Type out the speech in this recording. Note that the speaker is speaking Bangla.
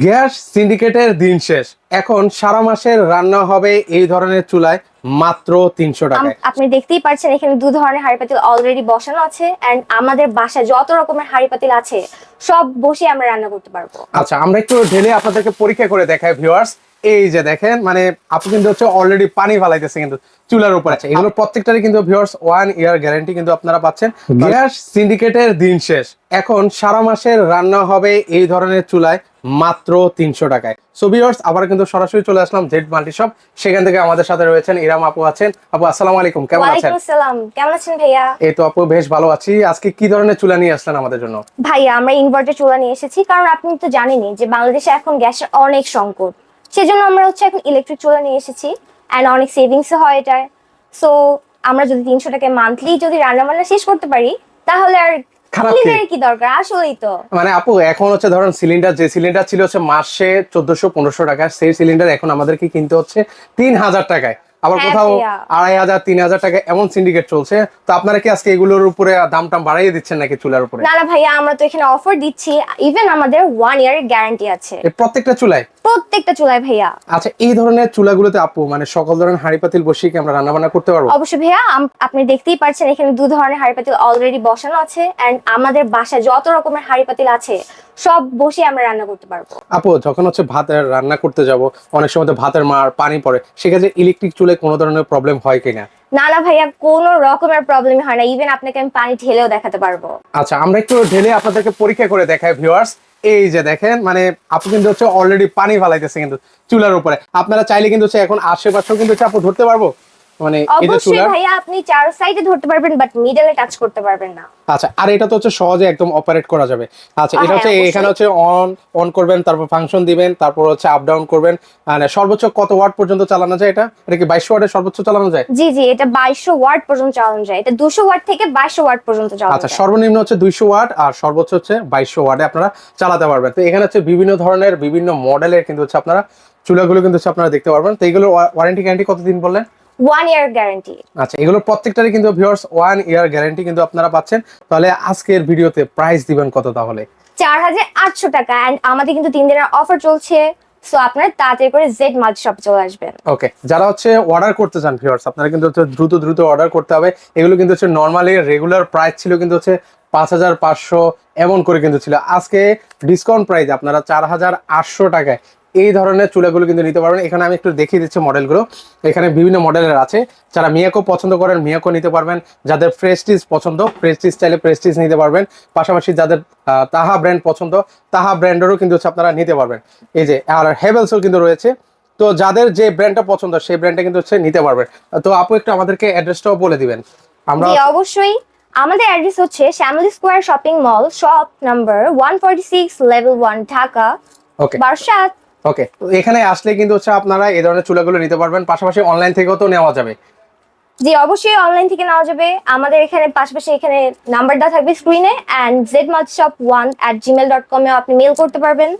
গ্যাস সিন্ডিকেটের দিন শেষ। এখন সারা মাসের রান্না হবে এই ধরনের চুলায় মাত্র 300 টাকায়। আপনি দেখতেই পাচ্ছেন এখানে দু ধরনের হাঁড়ি পাতিল অলরেডি বসানো আছে এন্ড আমাদের বাসায় যত রকমের হাঁড়ি পাতিল আছে সব বসে আমরা রান্না করতে পারবো। আচ্ছা, আমরা একটু ঢেলে আপনাদেরকে পরীক্ষা করে দেখাই ভিউয়ার্স। এই যে দেখেন, মানে আপনি কিন্তু হচ্ছে অলরেডি পানি ফালাইতেছে কিন্তু চুলার উপর আছে। এগুলো প্রত্যেকটারই কিন্তু ভিউয়ার্স 1 ইয়ার গ্যারান্টি কিন্তু আপনারা পাচ্ছেন। গ্যাস সিন্ডিকেটের দিন শেষ। এখন সারা মাসের রান্না হবে এই ধরনের চুলায় মাত্র 300 টাকায়। সো ভিউয়ার্স, আবার কিন্তু সরাসরি চলে আসলাম জেড মাল্টি শপ। সেখান থেকে আমাদের সাথে রয়েছেন ইরাম আপু আছেন। আপু আসসালামু আলাইকুম, কেমন আছেন? ওয়ালাইকুম আসসালাম, কেমন আছেন ভাইয়া? এই তো আপু বেশ ভালো আছি। আজকে কি ধরনের চুলা নিয়ে আসলেন আমাদের জন্য? ভাইয়া আমরা ইনভার্টার চুলা নিয়ে এসেছি, কারণ আপনি তো জানেনই যে বাংলাদেশে এখন গ্যাসের অনেক সংকট। সেজন্য আমরা এখন ইলেকট্রিক চুলা নিয়ে এসেছি এন্ড অনেক সেভিংস হয় এটার। সো আমরা যদি 300 টাকায় মান্থলি যদি রান্না বান্না শেষ করতে পারি তাহলে আর খারাপ সিলিন্ডারের কি দরকার? আসলেই তো মানে আপু এখন হচ্ছে ধরেন সিলিন্ডার, যে সিলিন্ডার ছিল হচ্ছে মাসে 1400-1500 টাকা, সেই সিলিন্ডার এখন আমাদেরকে কিনতে হচ্ছে 3000 টাকায়। আবার হ্যাঁ কোথাও ভাইয়া। 2500-3000 টাকা এমন সিন্ডিকেট চলছে। তো আপনারা কি আজকে এগুলোর উপরে দাম টাম বাড়াইয়ে দিচ্ছেন নাকি চুলার উপরে? না না ভাইয়া, আমরা তো এখানে অফার দিচ্ছি। ইভেন আমাদের 1 ইয়ারের গ্যারান্টি আছে এই প্রত্যেকটা চুলায়? প্রত্যেকটা চুলায় ভাইয়া। আচ্ছা, এই ধরনের চুলাগুলোতে আপু মানে সকল ধরনের হাঁড়ি পাতিল বসিয়ে কি আমরা রান্না বান্না করতে পারবো? অবশ্যই ভাইয়া, আপনি দেখতেই পাচ্ছেন এখানে দু ধরনের হাঁড়ি পাতিল অলরেডি বসানো আছে এন্ড আমাদের বাসায় যত রকমের হাঁড়ি পাতিল আছে সব বসে আমরা রান্না করতে পারবো। আপু যখন হচ্ছে ভাতের রান্না করতে যাব, অনেক সময় তো ভাতের মার পানি পড়ে, সেক্ষেত্রে ইলেকট্রিক চুলায় কোনো ধরনের প্রবলেম হয় কিনা? না না ভাইয়া, কোনো রকমের প্রবলেম হয় না। ইভেন আপনাকে আমি পানি ঢেলেও দেখাতে পারবো। আচ্ছা, আমরা একটু ঢেলে আপনাদেরকে পরীক্ষা করে দেখাই ভিউয়ার্স। এই যে দেখেন, মানে আপু কিন্তু হচ্ছে অলরেডি পানি ফালাইতেছে কিন্তু চুলার উপরে। আপনারা চাইলে কিন্তু হচ্ছে এখন আশেপাশেও কিন্তু হচ্ছে আপু ধরতে পারবো, মানে এই যে অবশ্যই চুলার। ভাইয়া, আপনি চার সাইডে ধরতে পারবেন বাট মিডলে টাচ করতে পারবেন না। আচ্ছা, আর এটা তো হচ্ছে সহজে একদম অপারেট করা যাবে। আচ্ছা, এটা হ্যাঁ, হচ্ছে অবশ্যই। এখানে হচ্ছে অন অন করবেন, তারপর ফাংশন দিবেন, তারপর হচ্ছে আপ ডাউন করবেন। মানে সর্বোচ্চ কত ওয়াট পর্যন্ত চালানো যায় এটা? এটা কি 2200 ওয়াটের সর্বোচ্চ চালানো যায়? জি জি, এটা 2200 ওয়াট পর্যন্ত চালানো যায়। এটা 200 ওয়াট থেকে 2200 ওয়াট পর্যন্ত চালানো আচ্ছা, যায়। সর্বনিম্ন হচ্ছে 200 ওয়াট আর সর্বোচ্চ হচ্ছে 2200 ওয়াটে আপনারা চালাতে পারবেন। তো এখানে হচ্ছে বিভিন্ন ধরনের বিভিন্ন মডেলের কিন্তু হচ্ছে আপনারা চুলাগুলো কিন্তু হচ্ছে আপনারা দেখতে পারবেন। তো এগুলোর ওয়ারেন্টি গ্যারান্টি কতদিন বললেন? 1 ইয়ার গ্যারান্টি। আচ্ছা, এগুলোর প্রত্যেকটারই কিন্তু ভিউয়ার্স 1 ইয়ার গ্যারান্টি কিন্তু আপনারা পাচ্ছেন। তাহলে আজকের ভিডিওতে প্রাইস দিবেন কত তাহলে? 4800 টাকা এন্ড আমাদের কিন্তু 3 দিনের অফার চলছে। সো আপনারা তাড়াতাড়ি করে জেড মাল্টি শপে চলে আসবেন। ওকে, যারা হচ্ছে অর্ডার করতে চান ভিউয়ার্স, আপনারা কিন্তু হচ্ছে দ্রুত দ্রুত অর্ডার করতে হবে। এগুলো কিন্তু হচ্ছে নরমালি রেগুলার প্রাইস ছিল কিন্তু হচ্ছে 5500 এমন করে কিন্তু ছিল। আজকে ডিসকাউন্ট প্রাইস আপনারা 4800 টাকায় এই ধরনের চুলাগুলো কিন্তু নিতে পারবেন। এখানে আমি একটু দেখিয়ে দিচ্ছি মডেলগুলো। এখানে বিভিন্ন মডেলের আছে। যারা মিয়াকো পছন্দ করেন মিয়াকো নিতে পারবেন। যাদের প্রেস্টিজ পছন্দ, প্রেস্টিজ চাইলে প্রেস্টিজ নিতে পারবেন। পাশাপাশি যাদের তাহা ব্র্যান্ড পছন্দ, তাহা ব্র্যান্ডেরও কিন্তু হচ্ছে আপনারা নিতে পারবেন। এই যে আর হেভেলসও কিন্তু রয়েছে। তো যাদের যে ব্র্যান্ডটা পছন্দ সেই ব্র্যান্ডটা কিন্তু হচ্ছে নিতে পারবেন। তো আপু একটু আমাদেরকে অ্যাড্রেসটাও বলে দিবেন। আমরা জি অবশ্যই, আমাদের অ্যাড্রেস হচ্ছে Shyamoli square shopping mall, shop number 146, level 1, Dhaka. Okay 12/7। Okay, তো এখানে আসলে কিন্তু হচ্ছে আপনারা এই ধরনের চুলাগুলো নিতে পারবেন। পাশাপাশি অনলাইন থেকেও তো নেওয়া যাবে। জি অবশ্যই, অনলাইন থেকে নেওয়া যাবে। আমাদের এখানে পাশাপাশি এখানে নাম্বার দেওয়া থাকবে স্ক্রিনে এন্ড zmaltishop1@gmail.com এ আপনি মেল করতে পারবেন।